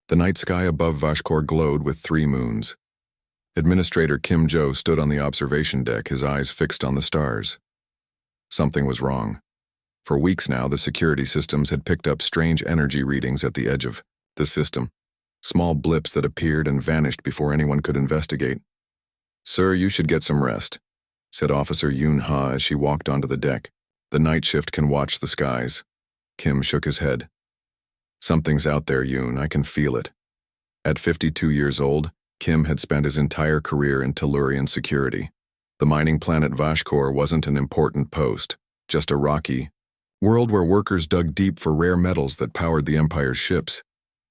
The night sky above Vashkor glowed with 3 moons. Administrator Kim Jo stood on the observation deck, his eyes fixed on the stars. Something was wrong. For weeks now, the security systems had picked up strange energy readings at the edge of the system, small blips that appeared and vanished before anyone could investigate. "Sir, you should get some rest," said Officer Yoon Ha as she walked onto the deck. "The night shift can watch the skies." Kim shook his head. "Something's out there, Yoon. I can feel it." At 52 years old, Kim had spent his entire career in Tellurian security. The mining planet Vashkor wasn't an important post, just a rocky world where workers dug deep for rare metals that powered the Empire's ships.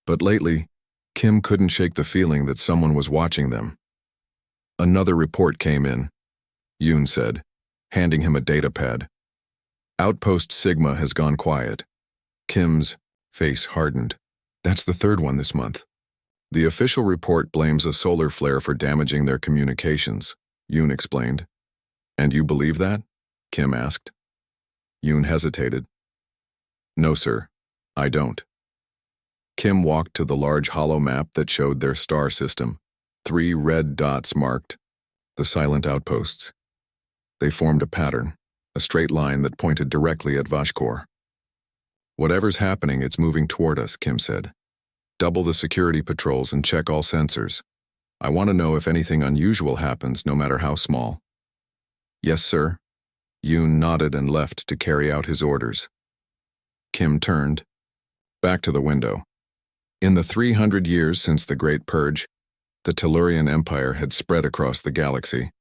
But lately, Kim couldn't shake the feeling that someone was watching them. "Another report came in," Yoon said, handing him a data pad. "Outpost Sigma has gone quiet." Kim's face hardened. "That's the 3rd one this month." "The official report blames a solar flare for damaging their communications," Yoon explained. "And you believe that?" Kim asked. Yoon hesitated. "No, sir, I don't." Kim walked to the large hollow map that showed their star system. 3 red dots marked the silent outposts. They formed a pattern, a straight line that pointed directly at Vashkor. "Whatever's happening, it's moving toward us," Kim said. "Double the security patrols and check all sensors. I want to know if anything unusual happens, no matter how small." "Yes, sir." Yoon nodded and left to carry out his orders. Kim turned back to the window. In the 300 years since the Great Purge, the Tellurian Empire had spread across the galaxy.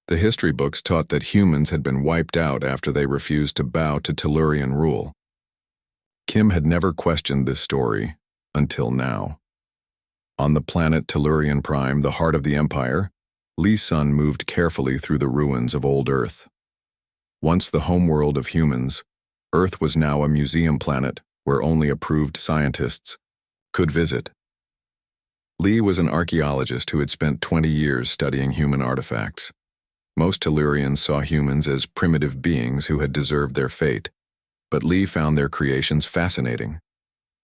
The history books taught that humans had been wiped out after they refused to bow to Tellurian rule. Kim had never questioned this story until now. On the planet Tellurian Prime, the heart of the Empire, Lee's son moved carefully through the ruins of old Earth. Once the homeworld of humans, Earth was now a museum planet where only approved scientists could visit. Lee was an archaeologist who had spent 20 years studying human artifacts. Most Tellurians saw humans as primitive beings who had deserved their fate, but Lee found their creations fascinating.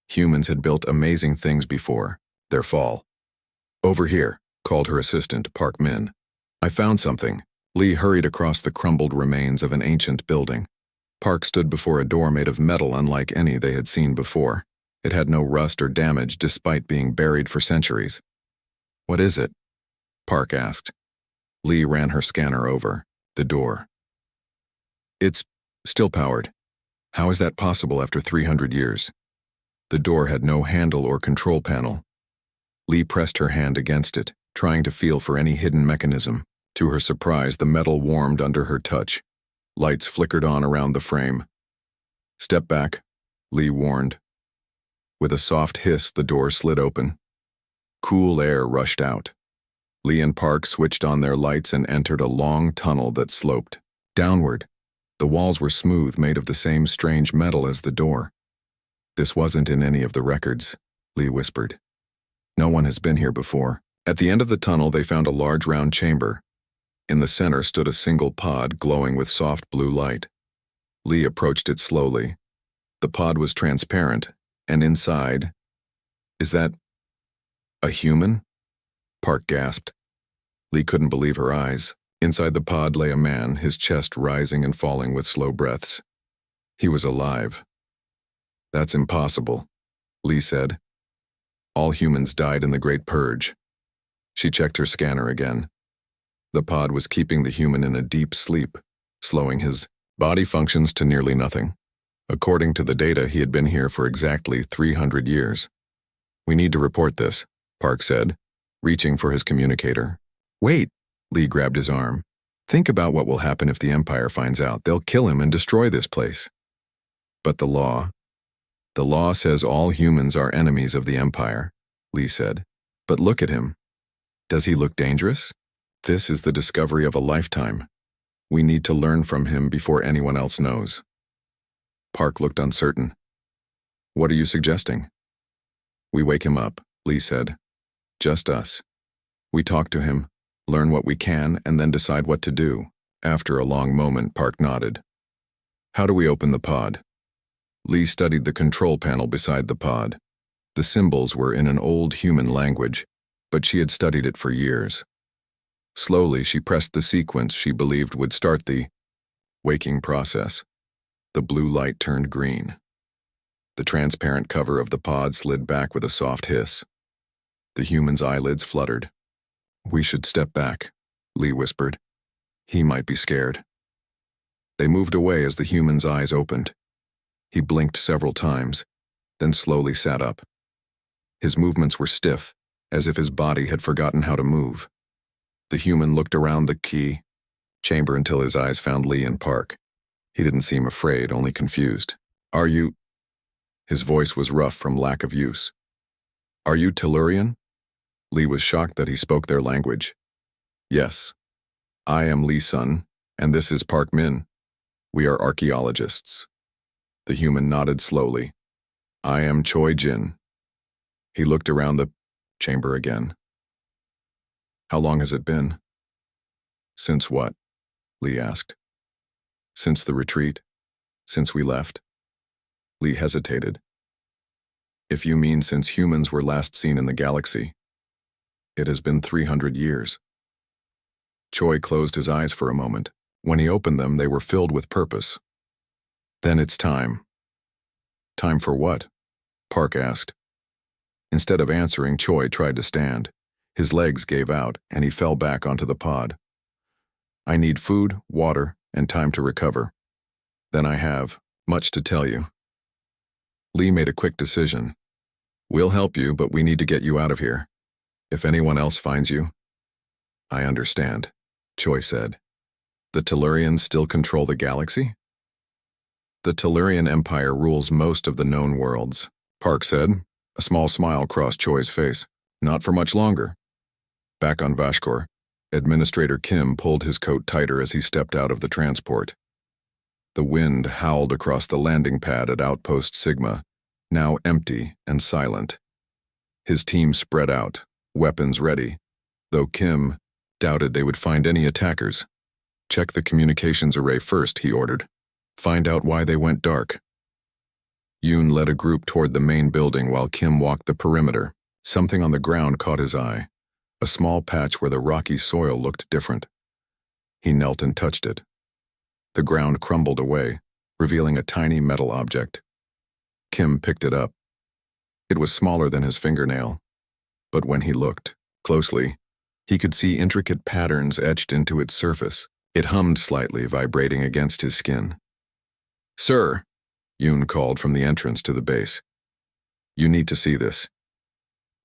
Humans had built amazing things before their fall. "Over here," called her assistant, Park Min. "I found something." Lee hurried across the crumbled remains of an ancient building. Park stood before a door made of metal unlike any they had seen before. It had no rust or damage despite being buried for centuries. "What is it?" Park asked. Lee ran her scanner over the door. "It's still powered. How is that possible after 300 years? The door had no handle or control panel. Lee pressed her hand against it, trying to feel for any hidden mechanism. To her surprise, the metal warmed under her touch. Lights flickered on around the frame. "Step back," Lee warned. With a soft hiss, the door slid open. Cool air rushed out. Lee and Park switched on their lights and entered a long tunnel that sloped downward. The walls were smooth, made of the same strange metal as the door. "This wasn't in any of the records," Lee whispered. "No one has been here before." At the end of the tunnel, they found a large round chamber. In the center stood a single pod glowing with soft blue light. Lee approached it slowly. The pod was transparent, and inside— "Is that a human?" Park gasped. Lee couldn't believe her eyes. Inside the pod lay a man, his chest rising and falling with slow breaths. He was alive. "That's impossible," Lee said. "All humans died in the Great Purge." She checked her scanner again. The pod was keeping the human in a deep sleep, slowing his body functions to nearly nothing. According to the data, he had been here for exactly 300 years. "We need to report this," Park said, reaching for his communicator. "Wait," Lee grabbed his arm. "Think about what will happen if the Empire finds out. They'll kill him and destroy this place." "But the law says all humans are enemies of the Empire," Lee said. "But look at him. Does he look dangerous? This is the discovery of a lifetime. We need to learn from him before anyone else knows." Park looked uncertain. "What are you suggesting?" "We wake him up," Lee said. "Just us. We talk to him, learn what we can, and then decide what to do." After a long moment, Park nodded. "How do we open the pod?" Lee studied the control panel beside the pod. The symbols were in an old human language, but she had studied it for years. Slowly, she pressed the sequence she believed would start the waking process. The blue light turned green. The transparent cover of the pod slid back with a soft hiss. The human's eyelids fluttered. "We should step back," Lee whispered. "He might be scared." They moved away as the human's eyes opened. He blinked several times, then slowly sat up. His movements were stiff, as if his body had forgotten how to move. The human looked around the key chamber until his eyes found Lee and Park. He didn't seem afraid, only confused. "Are you—" His voice was rough from lack of use. "Are you Tellurian?" Lee was shocked that he spoke their language. "Yes. I am Lee Sun, and this is Park Min. We are archaeologists." The human nodded slowly. "I am Choi Jin." He looked around the chamber again. "How long has it been?" "Since what?" Lee asked. "Since the retreat. Since we left." Lee hesitated. "If you mean since humans were last seen in the galaxy, it has been 300 years. Choi closed his eyes for a moment. When he opened them, they were filled with purpose. "Then it's time." "Time for what?" Park asked. Instead of answering, Choi tried to stand. His legs gave out, and he fell back onto the pod. "I need food, water, and time to recover. Then I have much to tell you." Lee made a quick decision. "We'll help you, but we need to get you out of here. If anyone else finds you—" "I understand," Choi said. "The Tellurians still control the galaxy?" "The Tellurian Empire rules most of the known worlds," Park said. A small smile crossed Choi's face. "Not for much longer." Back on Vashkor, Administrator Kim pulled his coat tighter as he stepped out of the transport. The wind howled across the landing pad at Outpost Sigma, now empty and silent. His team spread out, weapons ready, though Kim doubted they would find any attackers. "Check the communications array first," he ordered. "Find out why they went dark." Yoon led a group toward the main building while Kim walked the perimeter. Something on the ground caught his eye, a small patch where the rocky soil looked different. He knelt and touched it. The ground crumbled away, revealing a tiny metal object. Kim picked it up. It was smaller than his fingernail, but when he looked closely, he could see intricate patterns etched into its surface. It hummed slightly, vibrating against his skin. "Sir," Yoon called from the entrance to the base. "You need to see this."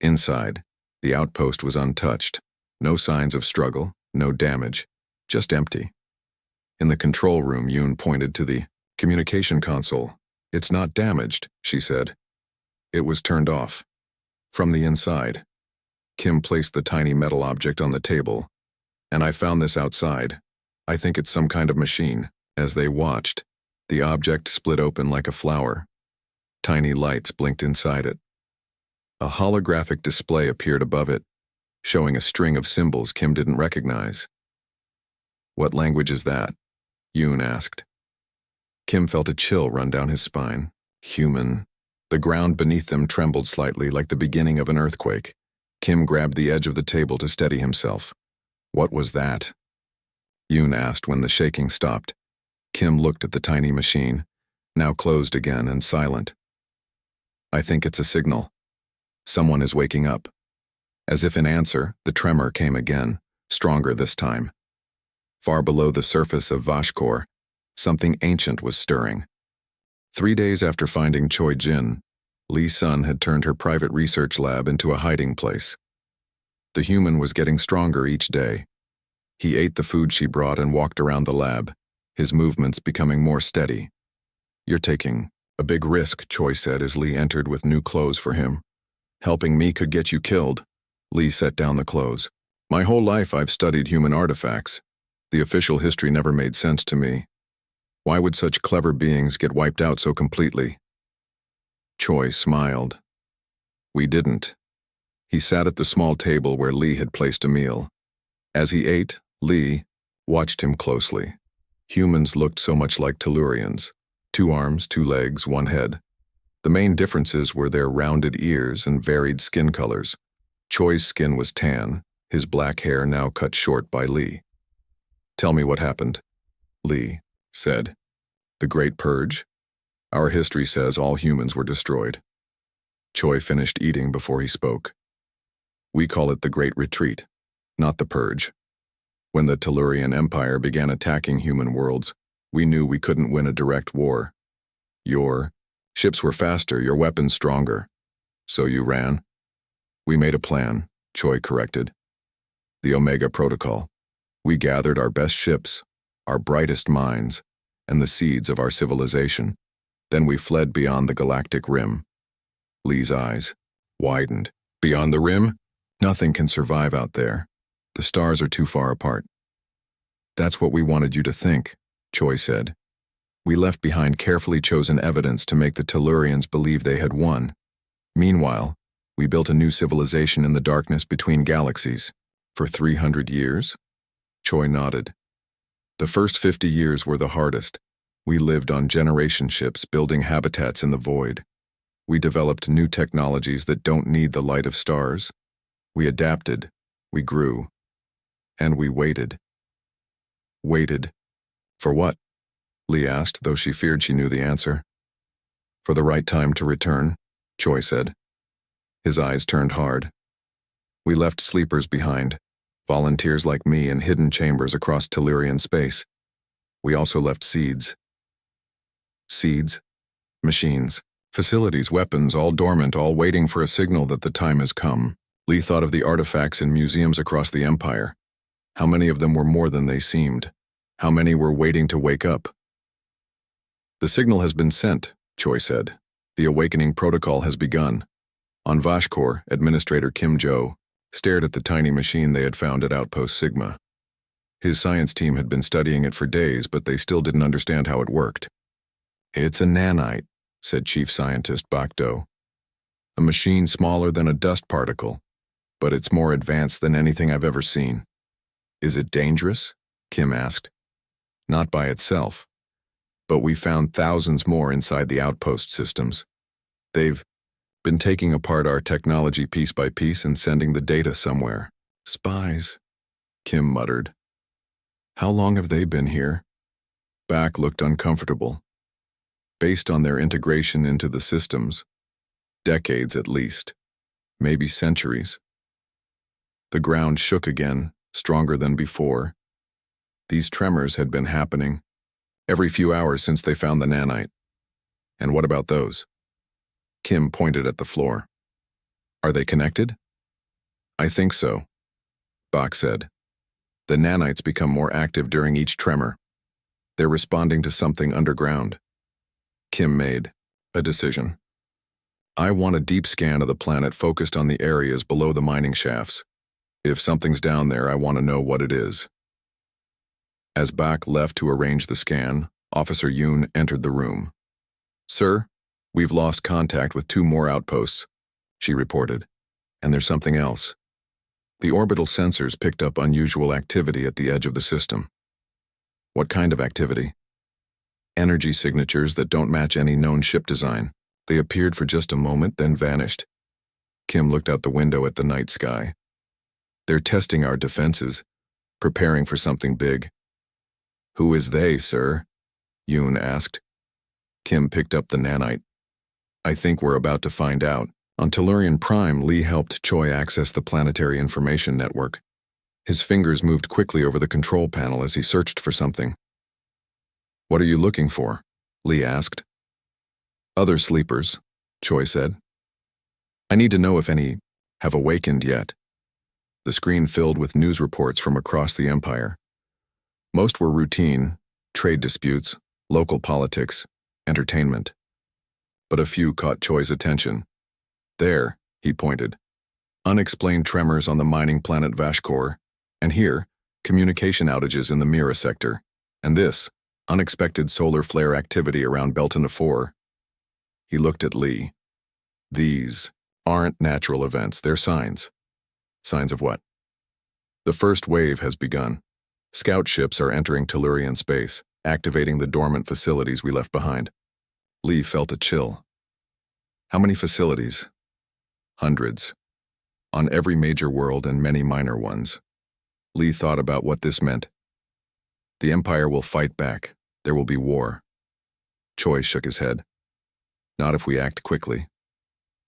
Inside, the outpost was untouched. No signs of struggle, no damage, just empty. In the control room, Yoon pointed to the communication console. "It's not damaged," she said. "It was turned off. From the inside." Kim placed the tiny metal object on the table. "And I found this outside. I think it's some kind of machine." As they watched, the object split open like a flower. Tiny lights blinked inside it. A holographic display appeared above it, showing a string of symbols Kim didn't recognize. "What language is that?" Yoon asked. Kim felt a chill run down his spine. Human. The ground beneath them trembled slightly like the beginning of an earthquake. Kim grabbed the edge of the table to steady himself. "What was that?" Yoon asked when the shaking stopped. Kim looked at the tiny machine, now closed again and silent. "I think it's a signal. Someone is waking up." As if in answer, the tremor came again, stronger this time. Far below the surface of Vashkor, something ancient was stirring. 3 days after finding Choi Jin, Lee Sun had turned her private research lab into a hiding place. The human was getting stronger each day. He ate the food she brought and walked around the lab, his movements becoming more steady. "You're taking a big risk," Choi said as Lee entered with new clothes for him. "Helping me could get you killed." Lee set down the clothes. "My whole life I've studied human artifacts. The official history never made sense to me. Why would such clever beings get wiped out so completely?" Choi smiled. "We didn't." He sat at the small table where Lee had placed a meal. As he ate, Lee watched him closely. Humans looked so much like Tellurians. 2 arms, 2 legs, 1 head. The main differences were their rounded ears and varied skin colors. Choi's skin was tan, his black hair now cut short by Lee. "Tell me what happened," Lee said. "The Great Purge? Our history says all humans were destroyed." Choi finished eating before he spoke. "We call it the Great Retreat, not the Purge. When the Tellurian Empire began attacking human worlds, we knew we couldn't win a direct war. Your ships were faster, your weapons stronger. So you ran?" "We made a plan," Choi corrected. "The Omega Protocol. We gathered our best ships, our brightest minds, and the seeds of our civilization. Then we fled beyond the galactic rim." Lee's eyes widened. "Beyond the rim? Nothing can survive out there. The stars are too far apart." "That's what we wanted you to think," Choi said. "We left behind carefully chosen evidence to make the Tellurians believe they had won. Meanwhile, we built a new civilization in the darkness between galaxies. For 300 years? Choi nodded. "The first 50 years were the hardest. We lived on generation ships building habitats in the void. We developed new technologies that don't need the light of stars. We adapted, we grew, and we waited." "Waited? For what?" Lee asked, though she feared she knew the answer. "For the right time to return," Choi said. His eyes turned hard. "We left sleepers behind, volunteers like me in hidden chambers across Tellurian space. We also left seeds." "Seeds? Machines, facilities, weapons, all dormant, all waiting for a signal that the time has come." Lee thought of the artifacts in museums across the Empire. How many of them were more than they seemed? How many were waiting to wake up? "The signal has been sent," Choi said. "The awakening protocol has begun." On Vashkor, Administrator Kim Jo stared at the tiny machine they had found at Outpost Sigma. His science team had been studying it for days, but they still didn't understand how it worked. "It's a nanite," said Chief Scientist Bak Do. "A machine smaller than a dust particle, but it's more advanced than anything I've ever seen." "Is it dangerous?" Kim asked. "Not by itself. But we found thousands more inside the outpost systems. They've been taking apart our technology piece by piece and sending the data somewhere." "Spies," Kim muttered. "How long have they been here?" Bak looked uncomfortable. "Based on their integration into the systems, decades at least, maybe centuries." The ground shook again, stronger than before. These tremors had been happening every few hours since they found the nanite. "And what about those?" Kim pointed at the floor. "Are they connected?" "I think so," Bak said. "The nanites become more active during each tremor. They're responding to something underground." Kim made a decision. "I want a deep scan of the planet focused on the areas below the mining shafts. If something's down there, I want to know what it is." As Bak left to arrange the scan, Officer Yoon entered the room. "Sir, we've lost contact with 2 more outposts," she reported. "And there's something else. The orbital sensors picked up unusual activity at the edge of the system." "What kind of activity?" "Energy signatures that don't match any known ship design. They appeared for just a moment, then vanished." Kim looked out the window at the night sky. "They're testing our defenses, preparing for something big." "Who is they, sir?" Yoon asked. Kim picked up the nanite. "I think we're about to find out." On Tellurian Prime, Lee helped Choi access the planetary information network. His fingers moved quickly over the control panel as he searched for something. "What are you looking for?" Lee asked. "Other sleepers," Choi said. "I need to know if any have awakened yet." The screen filled with news reports from across the Empire. Most were routine, trade disputes, local politics, entertainment. But a few caught Choi's attention. "There," he pointed. "Unexplained tremors on the mining planet Vashkor, and here, communication outages in the Mira sector, and this, unexpected solar flare activity around Beltana 4. He looked at Lee. "These aren't natural events, they're signs." "Signs of what?" "The first wave has begun. Scout ships are entering Tellurian space, activating the dormant facilities we left behind." Lee felt a chill. How many facilities? Hundreds. On every major world and many minor ones. Lee thought about what this meant. The Empire will fight back. There will be war. Choi shook his head. Not if we act quickly.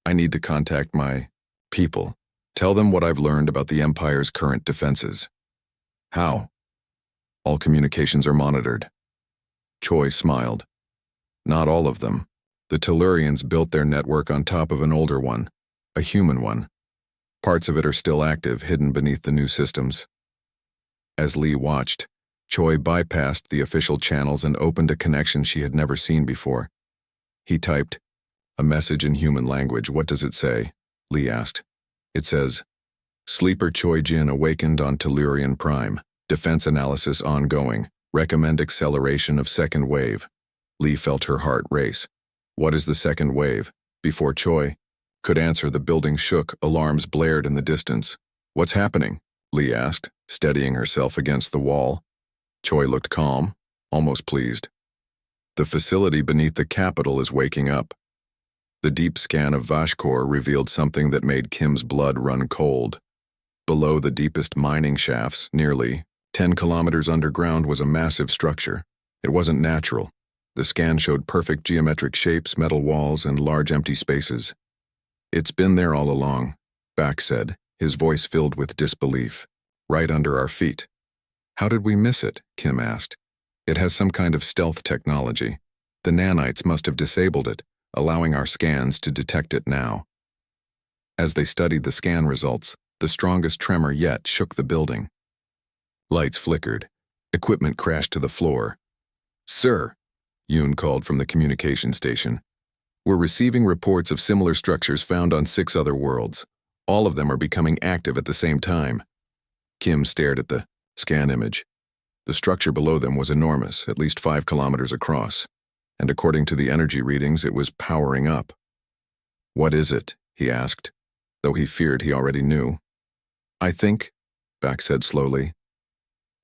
I need to contact my people. Tell them what I've learned about the Empire's current defenses. How? All communications are monitored. Choi smiled. Not all of them. The Tellurians built their network on top of an older one, a human one. Parts of it are still active, hidden beneath the new systems. As Lee watched, Choi bypassed the official channels and opened a connection she had never seen before. He typed, "A message in human language. What does it say?" Lee asked. It says, "Sleeper Choi Jin awakened on Tellurian Prime. Defense analysis ongoing. Recommend acceleration of second wave." Lee felt her heart race. What is the second wave? Before Choi could answer, the building shook, alarms blared in the distance. What's happening? Lee asked, steadying herself against the wall. Choi looked calm, almost pleased. The facility beneath the capital is waking up. The deep scan of Vashkor revealed something that made Kim's blood run cold. Below the deepest mining shafts, nearly 10 kilometers underground, was a massive structure. It wasn't natural. The scan showed perfect geometric shapes, metal walls, and large empty spaces. It's been there all along, Bak said, his voice filled with disbelief. Right under our feet. How did we miss it? Kim asked. It has some kind of stealth technology. The nanites must have disabled it, allowing our scans to detect it now. As they studied the scan results, the strongest tremor yet shook the building. Lights flickered. Equipment crashed to the floor. Sir, Yoon called from the communication station. We're receiving reports of similar structures found on 6 other worlds. All of them are becoming active at the same time. Kim stared at the scan image. The structure below them was enormous, at least 5 kilometers across, and according to the energy readings, it was powering up. What is it? He asked, though he feared he already knew. I think, Bak said slowly,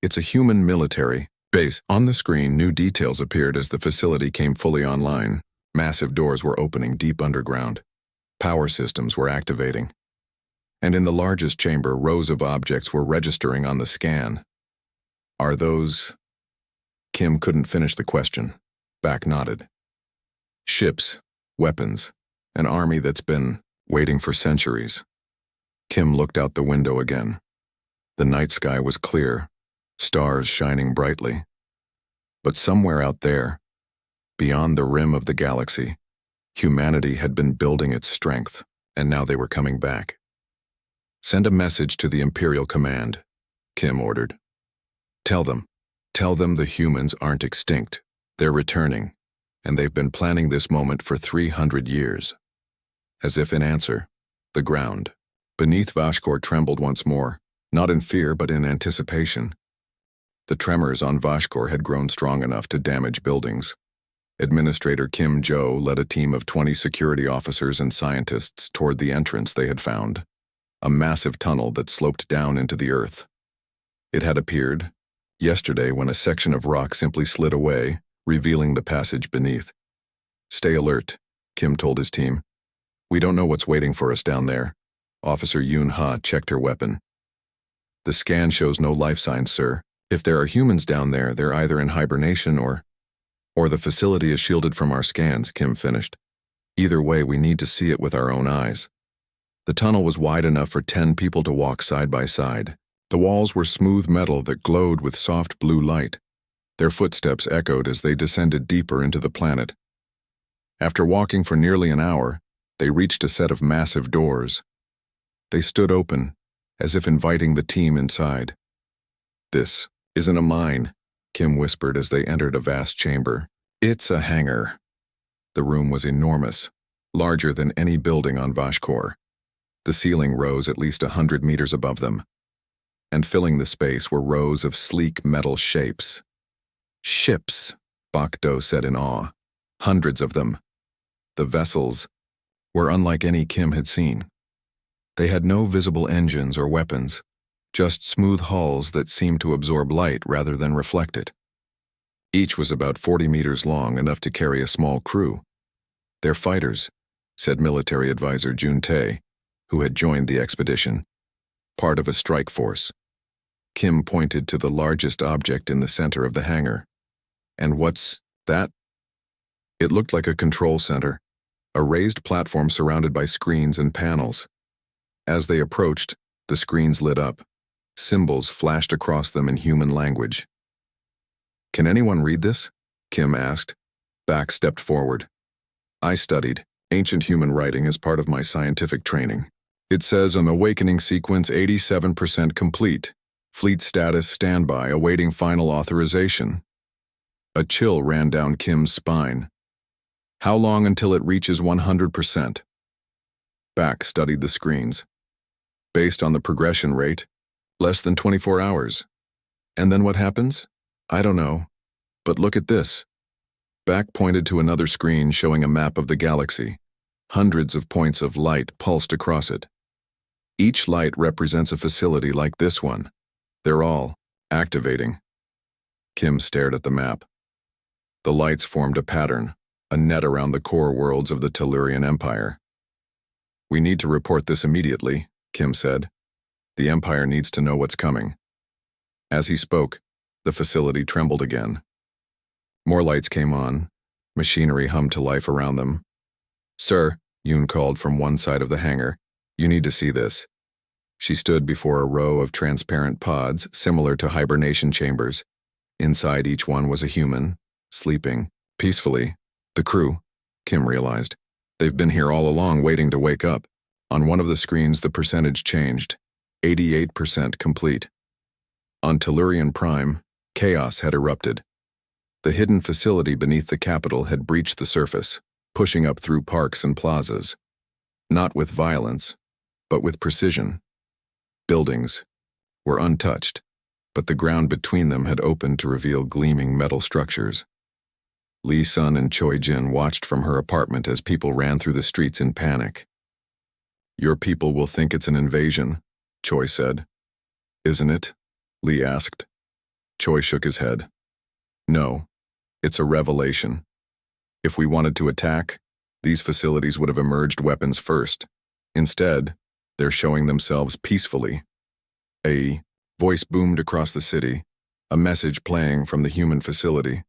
it's a human military base. On the screen, new details appeared as the facility came fully online. Massive doors were opening deep underground. Power systems were activating. And in the largest chamber, rows of objects were registering on the scan. Are those... Kim couldn't finish the question. Bak nodded. Ships, weapons, an army that's been waiting for centuries. Kim looked out the window again. The night sky was clear, stars shining brightly. But somewhere out there, beyond the rim of the galaxy, humanity had been building its strength, and now they were coming back. Send a message to the Imperial Command, Kim ordered. Tell them the humans aren't extinct. They're returning, and they've been planning this moment for 300 years. As if in answer, the ground beneath Vashkor trembled once more, not in fear but in anticipation. The tremors on Vashkor had grown strong enough to damage buildings. Administrator Kim Jo led a team of 20 security officers and scientists toward the entrance they had found, a massive tunnel that sloped down into the earth. It had appeared yesterday when a section of rock simply slid away, revealing the passage beneath. Stay alert, Kim told his team. We don't know what's waiting for us down there. Officer Yoon Ha checked her weapon. The scan shows no life signs, sir. If there are humans down there, they're either in hibernation or the facility is shielded from our scans, Kim finished. Either way, we need to see it with our own eyes. The tunnel was wide enough for 10 people to walk side by side. The walls were smooth metal that glowed with soft blue light. Their footsteps echoed as they descended deeper into the planet. After walking for nearly an hour, they reached a set of massive doors. They stood open, as if inviting the team inside. This isn't a mine, Kim whispered as they entered a vast chamber. It's a hangar. The room was enormous, larger than any building on Vashkor. The ceiling rose at least 100 meters above them, and filling the space were rows of sleek metal shapes. Ships, Bak Do said in awe. Hundreds of them. The vessels were unlike any Kim had seen. They had no visible engines or weapons, just smooth hulls that seemed to absorb light rather than reflect it. Each was about 40 meters long, enough to carry a small crew. Their fighters, said military advisor Jun Tae, who had joined the expedition, part of a strike force. Kim pointed to the largest object in the center of the hangar. And what's that? It looked like a control center, a raised platform surrounded by screens and panels. As they approached, the screens lit up. Symbols flashed across them in human language. Can anyone read this? Kim asked. Back stepped forward. I studied ancient human writing as part of my scientific training. It says an awakening sequence 87% complete. Fleet status standby awaiting final authorization. A chill ran down Kim's spine. How long until it reaches 100%? Back studied the screens. Based on the progression rate, less than 24 hours. And then what happens? I don't know. But look at this. Back pointed to another screen showing a map of the galaxy. Hundreds of points of light pulsed across it. Each light represents a facility like this one. They're all activating. Kim stared at the map. The lights formed a pattern, a net around the core worlds of the Tellurian Empire. We need to report this immediately, Kim said. The Empire needs to know what's coming. As he spoke, the facility trembled again. More lights came on. Machinery hummed to life around them. Sir, Yoon called from one side of the hangar, you need to see this. She stood before a row of transparent pods similar to hibernation chambers. Inside each one was a human, sleeping peacefully. The crew, Kim realized. They've been here all along waiting to wake up. On one of the screens, the percentage changed. 88% complete. On Tellurian Prime, chaos had erupted. The hidden facility beneath the capital had breached the surface, pushing up through parks and plazas. Not with violence, but with precision. Buildings were untouched, but the ground between them had opened to reveal gleaming metal structures. Lee Sun and Choi Jin watched from her apartment as people ran through the streets in panic. Your people will think it's an invasion, Choi said. Isn't it? Lee asked. Choi shook his head. No, it's a revelation. If we wanted to attack, these facilities would have emerged weapons first. Instead, they're showing themselves peacefully. A voice boomed across the city, a message playing from the human facility.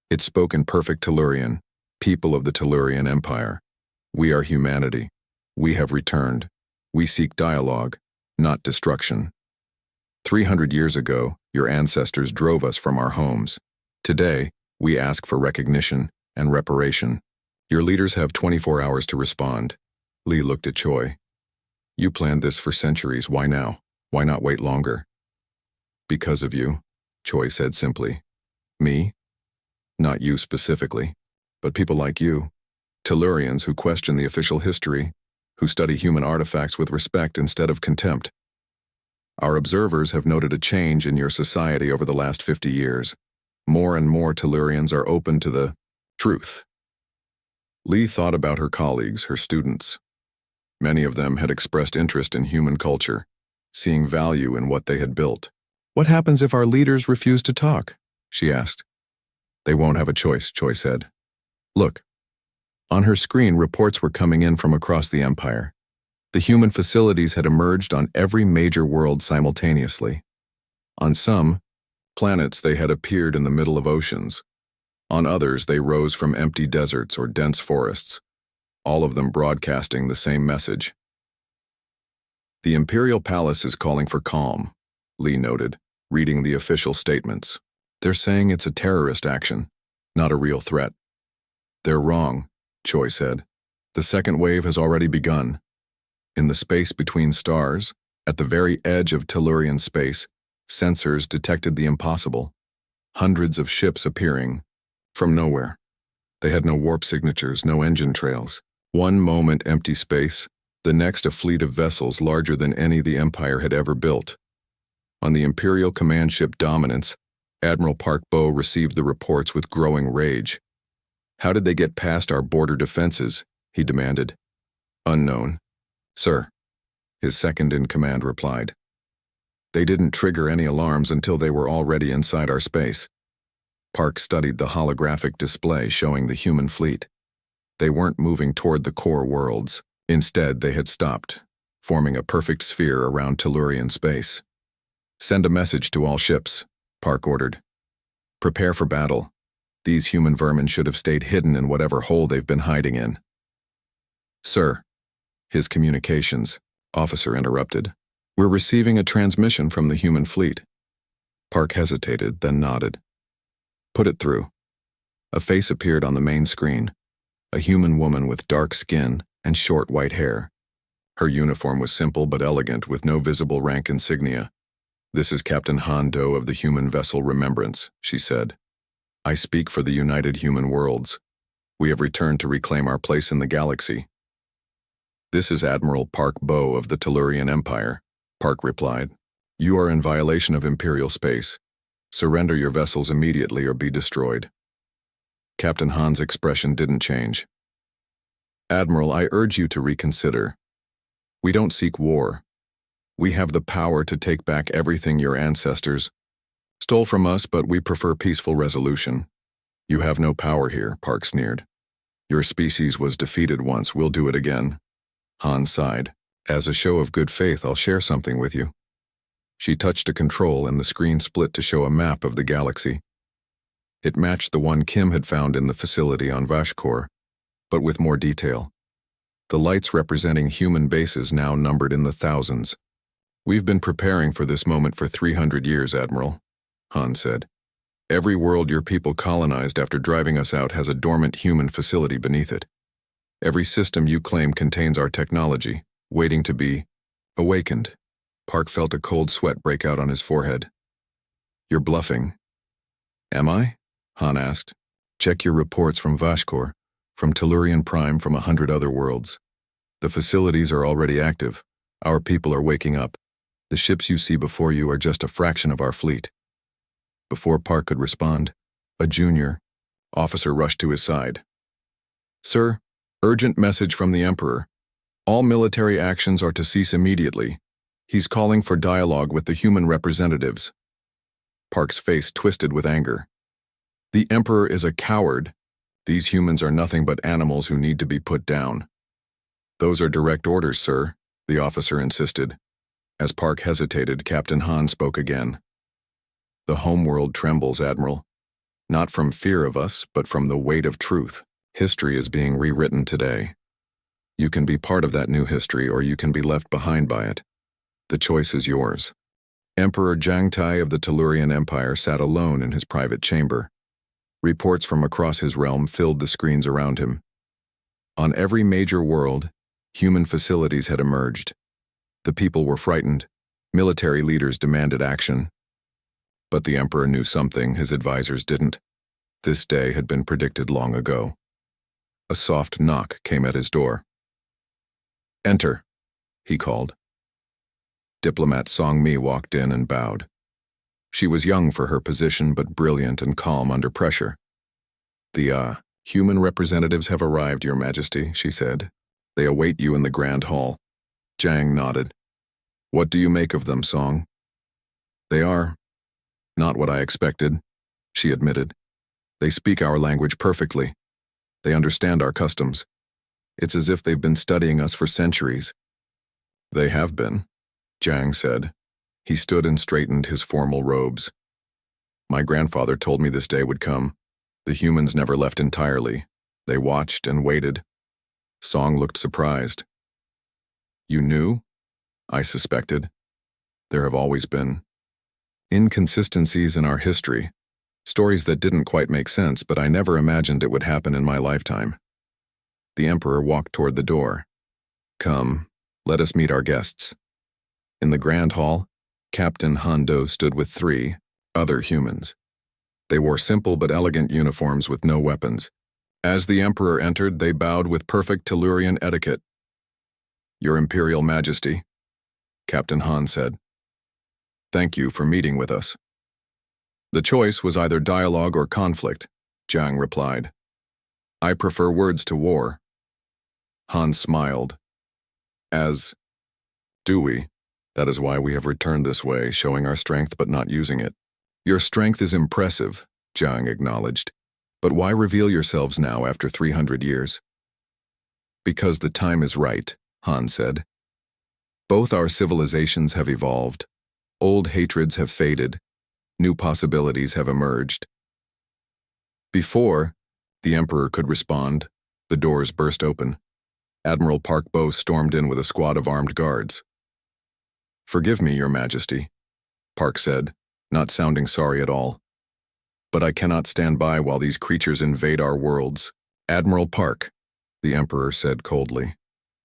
It spoke in perfect Tellurian, people of the Tellurian Empire. We are humanity. We have returned. We seek dialogue, not destruction. 300 years ago, your ancestors drove us from our homes. Today, we ask for recognition and reparation. Your leaders have 24 hours to respond. Lee looked at Choi. You planned this for centuries. Why now? Why not wait longer? Because of you, Choi said simply. Me? Not you specifically, but people like you. Tellurians who question the official history, who study human artifacts with respect instead of contempt. Our observers have noted a change in your society over the last 50 years. More and more Tellurians are open to the truth. Lee thought about her colleagues, her students. Many of them had expressed interest in human culture, seeing value in what they had built. What happens if our leaders refuse to talk? She asked. They won't have a choice, Choi said. Look. On her screen, reports were coming in from across the empire. The human facilities had emerged on every major world simultaneously. On some planets, they had appeared in the middle of oceans. On others, they rose from empty deserts or dense forests, all of them broadcasting the same message. The Imperial Palace is calling for calm, Lee noted, reading the official statements. They're saying it's a terrorist action, not a real threat. They're wrong, Choi said. The second wave has already begun. In the space between stars, at the very edge of Tellurian space, sensors detected the impossible. Hundreds of ships appearing from nowhere. They had no warp signatures, no engine trails. One moment empty space, the next a fleet of vessels larger than any the Empire had ever built. On the Imperial command ship Dominance, Admiral Park Bo received the reports with growing rage. How did they get past our border defenses? He demanded. Unknown. Sir, his second-in-command replied. They didn't trigger any alarms until they were already inside our space. Park studied the holographic display showing the human fleet. They weren't moving toward the core worlds. Instead, they had stopped, forming a perfect sphere around Tellurian space. "Send a message to all ships," Park ordered. "Prepare for battle. These human vermin should have stayed hidden in whatever hole they've been hiding in." "Sir," his communications officer interrupted. "We're receiving a transmission from the human fleet." Park hesitated, then nodded. "Put it through." A face appeared on the main screen, a human woman with dark skin and short white hair. Her uniform was simple but elegant, with no visible rank insignia. "This is Captain Han Do of the human vessel Remembrance," she said. "I speak for the United Human Worlds. We have returned to reclaim our place in the galaxy." "This is Admiral Park Bo of the Tellurian Empire," Park replied. "You are in violation of Imperial space. Surrender your vessels immediately or be destroyed." Captain Han's expression didn't change. "Admiral, I urge you to reconsider. We don't seek war. We have the power to take back everything your ancestors stole from us, but we prefer peaceful resolution." "You have no power here," Park sneered. "Your species was defeated once, we'll do it again." Han sighed. "As a show of good faith, I'll share something with you." She touched a control and the screen split to show a map of the galaxy. It matched the one Kim had found in the facility on Vashkor, but with more detail. The lights representing human bases now numbered in the thousands. "We've been preparing for this moment for 300 years, Admiral," Han said. "Every world your people colonized after driving us out has a dormant human facility beneath it. Every system you claim contains our technology, waiting to be awakened." Park felt a cold sweat break out on his forehead. "You're bluffing." "Am I?" Han asked. "Check your reports from Vashkor, from Tellurian Prime, from 100 other worlds. The facilities are already active. Our people are waking up. The ships you see before you are just a fraction of our fleet." Before Park could respond, a junior officer rushed to his side. "Sir, urgent message from the Emperor. All military actions are to cease immediately. He's calling for dialogue with the human representatives." Park's face twisted with anger. "The Emperor is a coward. These humans are nothing but animals who need to be put down." "Those are direct orders, sir," the officer insisted. As Park hesitated, Captain Han spoke again. "The homeworld trembles, Admiral. Not from fear of us, but from the weight of truth. History is being rewritten today. You can be part of that new history, or you can be left behind by it. The choice is yours." Emperor Jiangtai of the Tellurian Empire sat alone in his private chamber. Reports from across his realm filled the screens around him. On every major world, human facilities had emerged. The people were frightened. Military leaders demanded action. But the Emperor knew something his advisors didn't. This day had been predicted long ago. A soft knock came at his door. "Enter," he called. Diplomat Song Mi walked in and bowed. She was young for her position, but brilliant and calm under pressure. "The human representatives have arrived, Your Majesty," she said. "They await you in the Grand Hall." Jiang nodded. "What do you make of them, Song?" "They are not what I expected," she admitted. "They speak our language perfectly. They understand our customs. It's as if they've been studying us for centuries." "They have been," Jiang said. He stood and straightened his formal robes. "My grandfather told me this day would come. The humans never left entirely. They watched and waited." Song looked surprised. "You knew?" "I suspected. There have always been inconsistencies in our history, stories that didn't quite make sense, but I never imagined it would happen in my lifetime." The Emperor walked toward the door. "Come, let us meet our guests." In the Grand Hall, Captain Hondo stood with 3 other humans. They wore simple but elegant uniforms with no weapons. As the Emperor entered, they bowed with perfect Tellurian etiquette. "Your Imperial Majesty," Captain Han said. "Thank you for meeting with us." "The choice was either dialogue or conflict," Jiang replied. "I prefer words to war." Han smiled. "As do we. That is why we have returned this way, showing our strength but not using it." "Your strength is impressive," Jiang acknowledged. "But why reveal yourselves now after 300 years? Because the time is right, Han said. Both our civilizations have evolved. Old hatreds have faded. New possibilities have emerged. Before the Emperor could respond, the doors burst open. Admiral Park Bo stormed in with a squad of armed guards. "Forgive me, Your Majesty," Park said, not sounding sorry at all. "But I cannot stand by while these creatures invade our worlds." "Admiral Park," the Emperor said coldly,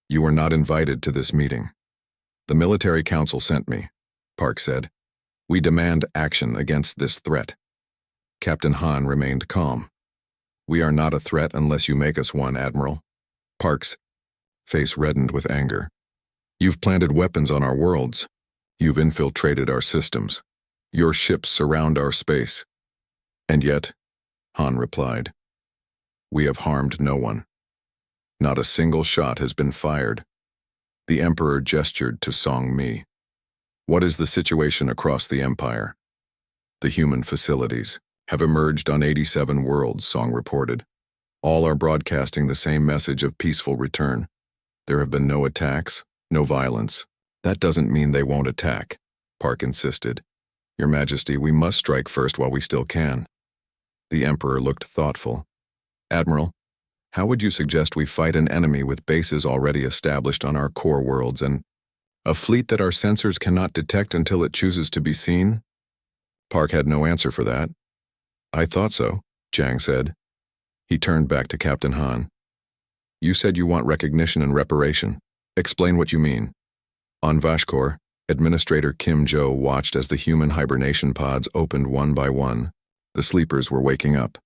"you were not invited to this meeting." "The military council sent me," Park said. "We demand action against this threat." Captain Han remained calm. "We are not a threat unless you make us one, Admiral." Park's face reddened with anger. "You've planted weapons on our worlds. You've infiltrated our systems. Your ships surround our space." "And yet," Han replied, "we have harmed no one. Not a single shot has been fired." The Emperor gestured to Song Mi. "What is the situation across the Empire?" "The human facilities have emerged on 87 worlds," Song reported. "All are broadcasting the same message of peaceful return. There have been no attacks, no violence." "That doesn't mean they won't attack," Park insisted. "Your Majesty, we must strike first while we still can." The Emperor looked thoughtful. "Admiral, how would you suggest we fight an enemy with bases already established on our core worlds and a fleet that our sensors cannot detect until it chooses to be seen?" Park had no answer for that. "I thought so," Chang said. He turned back to Captain Han. "You said you want recognition and reparation. Explain what you mean." On Vashkor, Administrator Kim Jo watched as the human hibernation pods opened one by one. The sleepers were waking up.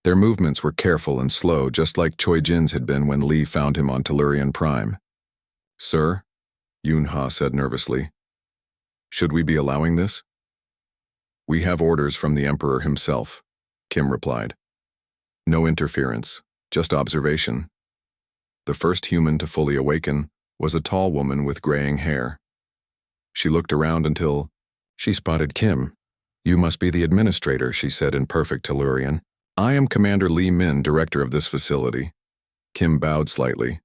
Their movements were careful and slow, just like Choi Jin's had been when Lee found him on Tellurian Prime. "Sir," Yoon Ha said nervously, "should we be allowing this?" "We have orders from the Emperor himself," Kim replied. "No interference, just observation." The first human to fully awaken was a tall woman with graying hair. She looked around until she spotted Kim. "You must be the administrator," she said in perfect Tellurian. "I am Commander Lee Min, director of this facility." Kim bowed slightly.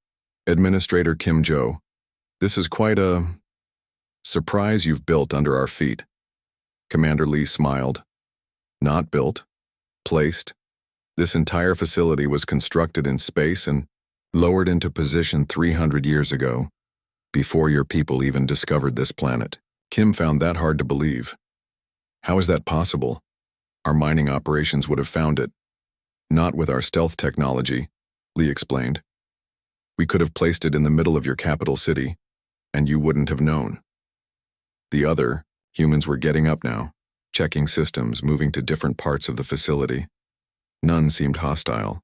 "Administrator Kim Jo, this is quite a surprise you've built under our feet." Commander Lee smiled. "Not built, placed. This entire facility was constructed in space and lowered into position 300 years ago, before your people even discovered this planet." Kim found that hard to believe. "How is that possible? Our mining operations would have found it." "Not with our stealth technology," Lee explained. "We could have placed it in the middle of your capital city, and you wouldn't have known." The other humans were getting up now, checking systems, moving to different parts of the facility. None seemed hostile.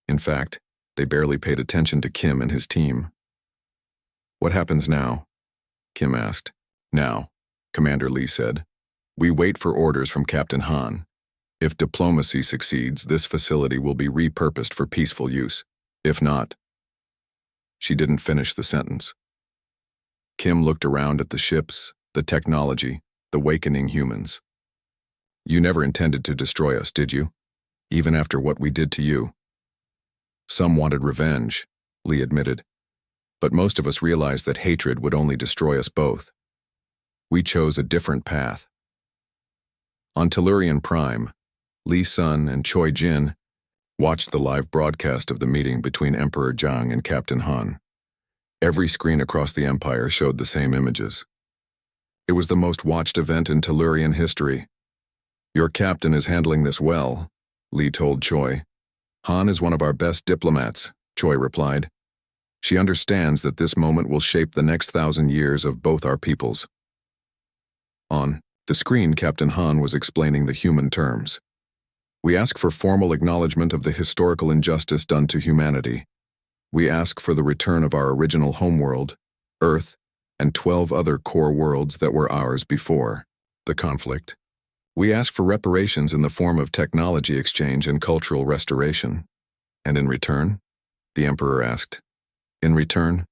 In fact, they barely paid attention to Kim and his team. "What happens now?" Kim asked. "Now," Commander Lee said, "we wait for orders from Captain Han. If diplomacy succeeds, this facility will be repurposed for peaceful use. If not—" She didn't finish the sentence. Kim looked around at the ships, the technology, the wakening humans. "You never intended to destroy us, did you? Even after what we did to you?" "Some wanted revenge," Lee admitted. "But most of us realized that hatred would only destroy us both. We chose a different path." On Tellurian Prime, Lee Sun and Choi Jin watched the live broadcast of the meeting between Emperor Zhang and Captain Han. Every screen across the Empire showed the same images. It was the most watched event in Tellurian history. "Your captain is handling this well," Lee told Choi. "Han is one of our best diplomats," Choi replied. "She understands that this moment will shape the next 1,000 years of both our peoples." On the screen, Captain Han was explaining the human terms. "We ask for formal acknowledgement of the historical injustice done to humanity. We ask for the return of our original homeworld, Earth, and 12 other core worlds that were ours before the conflict. We ask for reparations in the form of technology exchange and cultural restoration." "And in return?" the Emperor asked. "In return,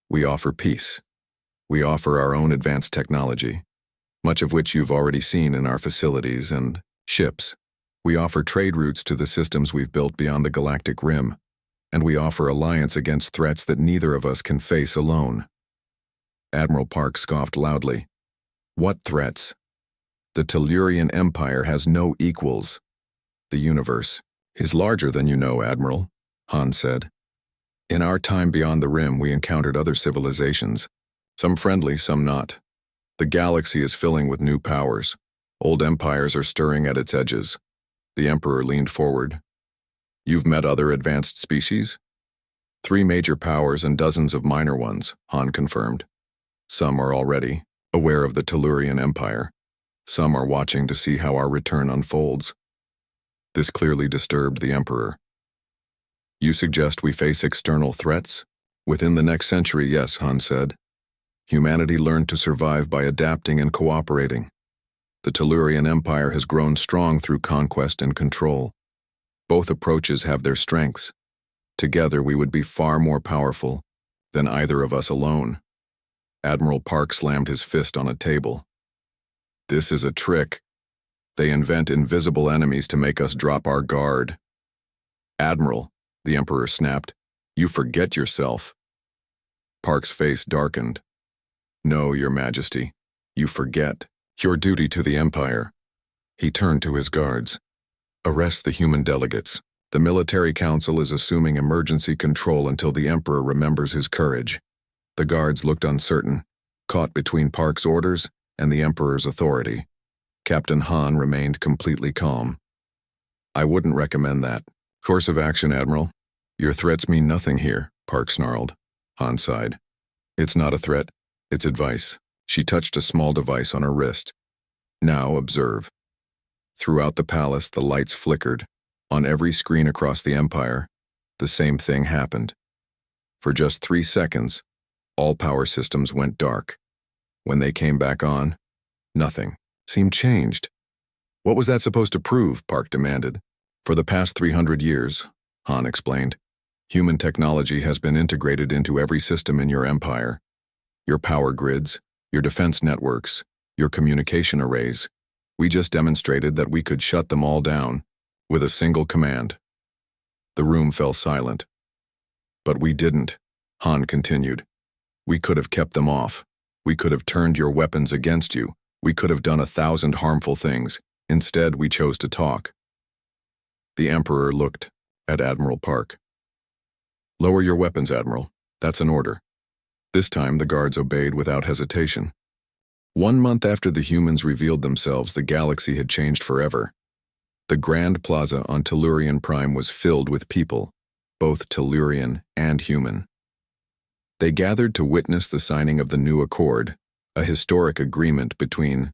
we offer peace. We offer our own advanced technology, much of which you've already seen in our facilities and ships. We offer trade routes to the systems we've built beyond the galactic rim. and we offer alliance against threats that neither of us can face alone." Admiral Park scoffed loudly. "What threats? The Tellurian Empire has no equals. The universe is larger than you know, Admiral," Han said. "In our time beyond the Rim, we encountered other civilizations, some friendly, some not. The galaxy is filling with new powers. Old empires are stirring at its edges." The Emperor leaned forward. "You've met other advanced species?" "3 major powers and dozens of minor ones," Han confirmed. "Some are already aware of the Tellurian Empire. Some are watching to see how our return unfolds." This clearly disturbed the Emperor. "You suggest we face external threats?" "Within the next century, yes," Han said. "Humanity learned to survive by adapting and cooperating. The Tellurian Empire has grown strong through conquest and control. Both approaches have their strengths. Together we would be far more powerful than either of us alone." Admiral Park slammed his fist on a table. "This is a trick. They invent invisible enemies to make us drop our guard." "Admiral," the Emperor snapped, "you forget yourself." Park's face darkened. "No, Your Majesty, you forget your duty to the Empire." He turned to his guards. "Arrest the human delegates. The military council is assuming emergency control until the Emperor remembers his courage." The guards looked uncertain, caught between Park's orders and the Emperor's authority. Captain Han remained completely calm. "I wouldn't recommend that. Course of action, Admiral." "Your threats mean nothing here," Park snarled. Han sighed. "It's not a threat, it's advice." She touched a small device on her wrist. "Now observe." Throughout the palace, the lights flickered. On every screen across the Empire, the same thing happened. For just 3 seconds, all power systems went dark. When they came back on, nothing seemed changed. "What was that supposed to prove?" Park demanded. "For the past 300 years, Han explained, human technology has been integrated into every system in your empire. Your power grids, your defense networks, your communication arrays. We just demonstrated that we could shut them all down with a single command." The room fell silent. "But we didn't," Han continued. "We could have kept them off. We could have turned your weapons against you. We could have done 1,000 harmful things. Instead, we chose to talk." The Emperor looked at Admiral Park. "Lower your weapons, Admiral. That's an order." This time, the guards obeyed without hesitation. 1 month after the humans revealed themselves, the galaxy had changed forever. The Grand Plaza on Tellurian Prime was filled with people, both Tellurian and human. They gathered to witness the signing of the new accord, a historic agreement between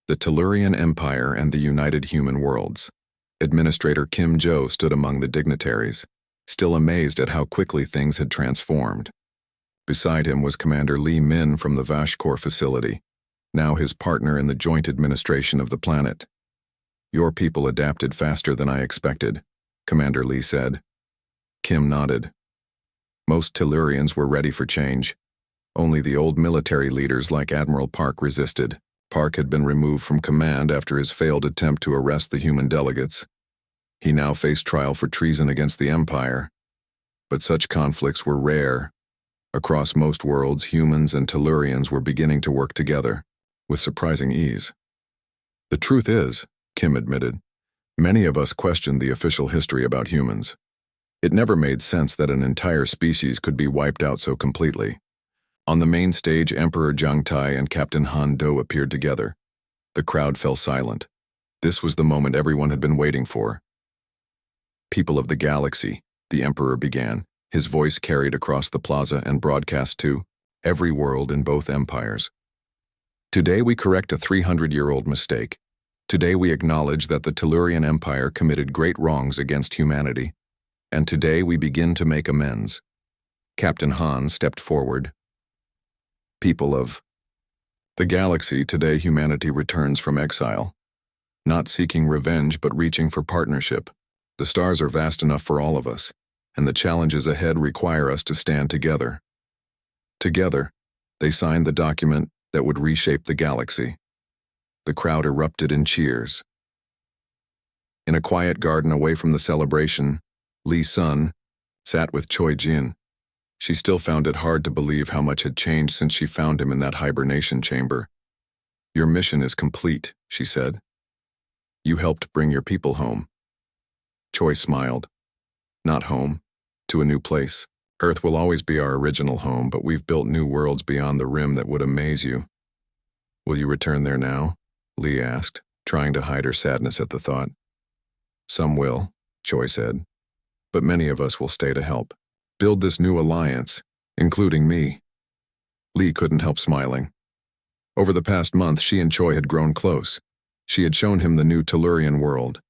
the Tellurian Empire and the United Human Worlds. Administrator Kim Jo stood among the dignitaries, still amazed at how quickly things had transformed. Beside him was Commander Lee Min from the Vashkor facility, now his partner in the joint administration of the planet. "Your people adapted faster than I expected," Commander Lee said. Kim nodded. Most Tellurians were ready for change. Only the old military leaders like Admiral Park resisted. Park had been removed from command after his failed attempt to arrest the human delegates. He now faced trial for treason against the Empire. But such conflicts were rare. Across most worlds, humans and Tellurians were beginning to work together, with surprising ease. "The truth is," Kim admitted, "many of us questioned the official history about humans. It never made sense that an entire species could be wiped out so completely." On the main stage, Emperor Jiang Tai and Captain Han Do appeared together. The crowd fell silent. This was the moment everyone had been waiting for. "People of the galaxy," the Emperor began, his voice carried across the plaza and broadcast to every world in both empires. "Today we correct a 300-year-old mistake. Today we acknowledge that the Tellurian Empire committed great wrongs against humanity. And today we begin to make amends." Captain Han stepped forward. "People of the galaxy, today humanity returns from exile, not seeking revenge but reaching for partnership. The stars are vast enough for all of us, and the challenges ahead require us to stand together." Together, they signed the document that would reshape the galaxy. The crowd erupted in cheers. In a quiet garden away from the celebration, Lee Sun, sat with Choi Jin. She still found it hard to believe how much had changed since she found him in that hibernation chamber. "Your mission is complete," she said. "You helped bring your people home." Choi smiled. "Not home, to a new place. Earth will always be our original home, but we've built new worlds beyond the rim that would amaze you." "Will you return there now?" Lee asked, trying to hide her sadness at the thought. "Some will," Choi said, "but many of us will stay to help. Build this new alliance, including me." Lee couldn't help smiling. Over the past month, she and Choi had grown close. She had shown him the new Tellurian world.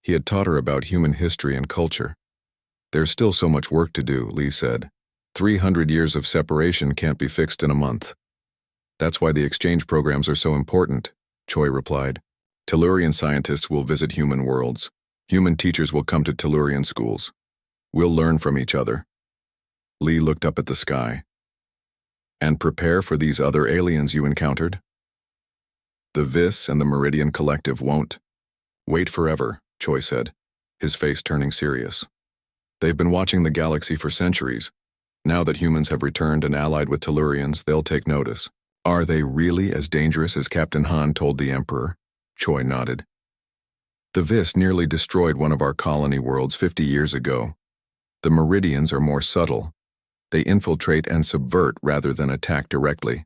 He had taught her about human history and culture. "There's still so much work to do," Lee said. 300 years of separation can't be fixed in a month." "That's why the exchange programs are so important," Choi replied. "Tellurian scientists will visit human worlds. Human teachers will come to Tellurian schools. We'll learn from each other." Lee looked up at the sky. "And prepare for these other aliens you encountered?" "The Vis and the Meridian Collective won't wait forever," Choi said, his face turning serious. "They've been watching the galaxy for centuries. Now that humans have returned and allied with Tellurians, they'll take notice." "Are they really as dangerous as Captain Han told the Emperor?" Choi nodded. "The Vis nearly destroyed one of our colony worlds 50 years ago. The Meridians are more subtle. They infiltrate and subvert rather than attack directly.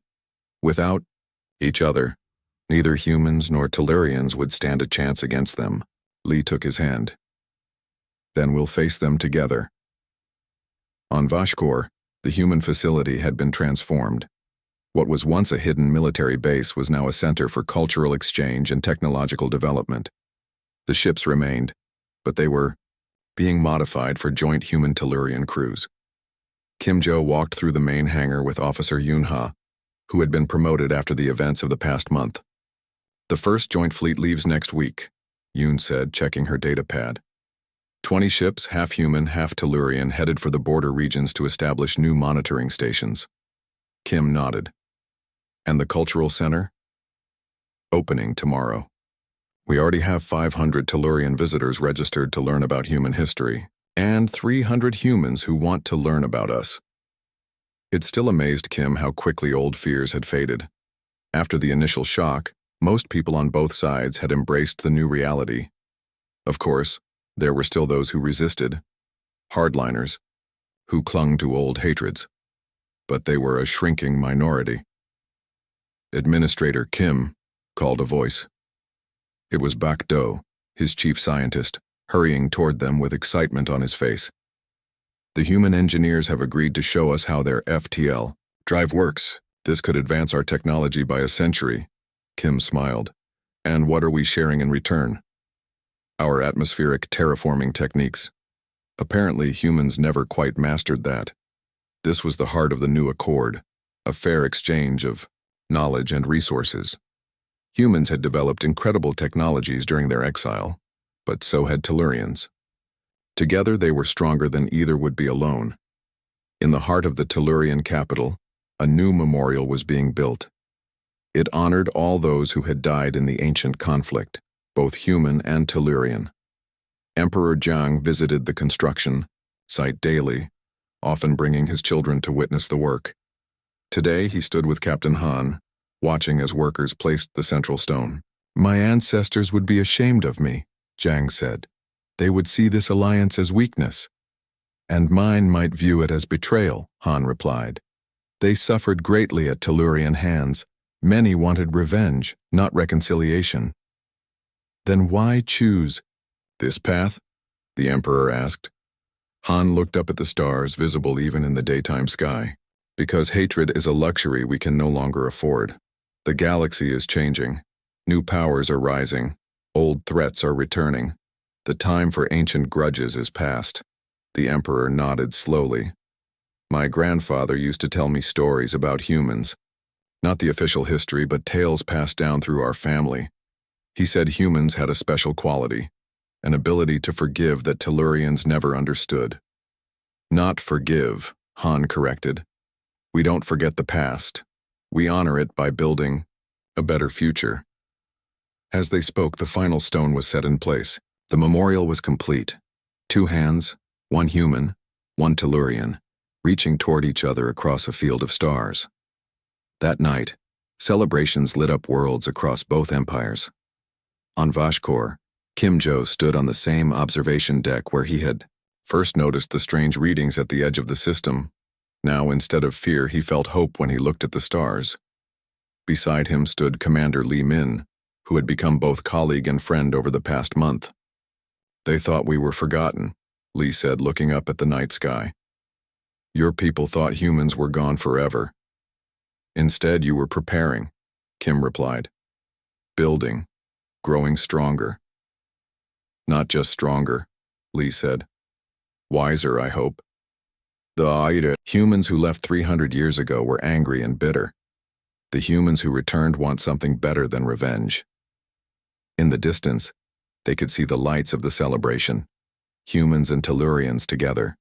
Without each other, neither humans nor Tellurians would stand a chance against them." Lee took his hand. "Then we'll face them together." On Vashkor, the human facility had been transformed. What was once a hidden military base was now a center for cultural exchange and technological development. The ships remained, but they were being modified for joint human-Tellurian crews. Kim Jo walked through the main hangar with Officer Yoon-ha, who had been promoted after the events of the past month. "The first joint fleet leaves next week," Yoon said, checking her data pad. 20 ships, half human, half Tellurian, headed for the border regions to establish new monitoring stations. Kim nodded. "And the cultural center?" "Opening tomorrow. We already have 500 Tellurian visitors registered to learn about human history, and 300 humans who want to learn about us." It still amazed Kim how quickly old fears had faded. After the initial shock, most people on both sides had embraced the new reality. Of course, there were still those who resisted, hardliners, who clung to old hatreds. But they were a shrinking minority. "Administrator Kim," called a voice. It was Bak Do, his chief scientist, hurrying toward them with excitement on his face. "The human engineers have agreed to show us how their FTL drive works. This could advance our technology by a century." Kim smiled. "And what are we sharing in return?" "Our atmospheric terraforming techniques. Apparently, humans never quite mastered that. This was the heart of the new accord, a fair exchange of knowledge and resources. Humans had developed incredible technologies during their exile, but so had Tellurians. Together they were stronger than either would be alone. In the heart of the Tellurian capital, a new memorial was being built. It honored all those who had died in the ancient conflict, both human and Tellurian. Emperor Jiang visited the construction site daily, often bringing his children to witness the work. Today he stood with Captain Han, watching as workers placed the central stone. "My ancestors would be ashamed of me," Jiang said. "They would see this alliance as weakness." "And mine might view it as betrayal," Han replied. "They suffered greatly at Tellurian hands. Many wanted revenge, not reconciliation." "Then why choose this path?" the Emperor asked. Han looked up at the stars, visible even in the daytime sky. "Because hatred is a luxury we can no longer afford. The galaxy is changing. New powers are rising. Old threats are returning. The time for ancient grudges is past." The Emperor nodded slowly. "My grandfather used to tell me stories about humans. Not the official history, but tales passed down through our family. He said humans had a special quality, an ability to forgive that Tellurians never understood." "Not forgive," Han corrected. "We don't forget the past. We honor it by building a better future." As they spoke, the final stone was set in place. The memorial was complete. 2 hands, 1 human, one Tellurian, reaching toward each other across a field of stars. That night, celebrations lit up worlds across both empires. On Vashkor, Kim Jo stood on the same observation deck where he had first noticed the strange readings at the edge of the system. Now, instead of fear, he felt hope when he looked at the stars. Beside him stood Commander Li Min, who had become both colleague and friend over the past month. "They thought we were forgotten," Li said, looking up at the night sky. "Your people thought humans were gone forever. Instead, you were preparing," Kim replied. "Building, growing stronger." "Not just stronger," Li said. "Wiser, I hope." The Aida humans who left 300 years ago were angry and bitter. The humans who returned want something better than revenge. In the distance, they could see the lights of the celebration, humans and Tellurians together,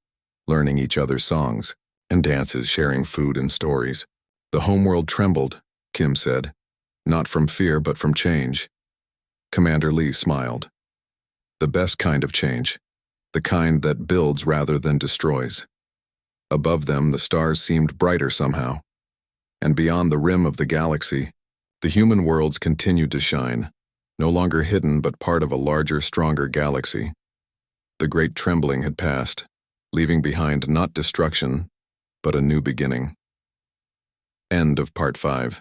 learning each other's songs and dances, sharing food and stories. "The homeworld trembled," Kim said, "not from fear but from change." Commander Li smiled. "The best kind of change, the kind that builds rather than destroys." Above them, the stars seemed brighter somehow, and beyond the rim of the galaxy, the human worlds continued to shine, no longer hidden but part of a larger, stronger galaxy. The great trembling had passed, leaving behind not destruction, but a new beginning. End of Part 5.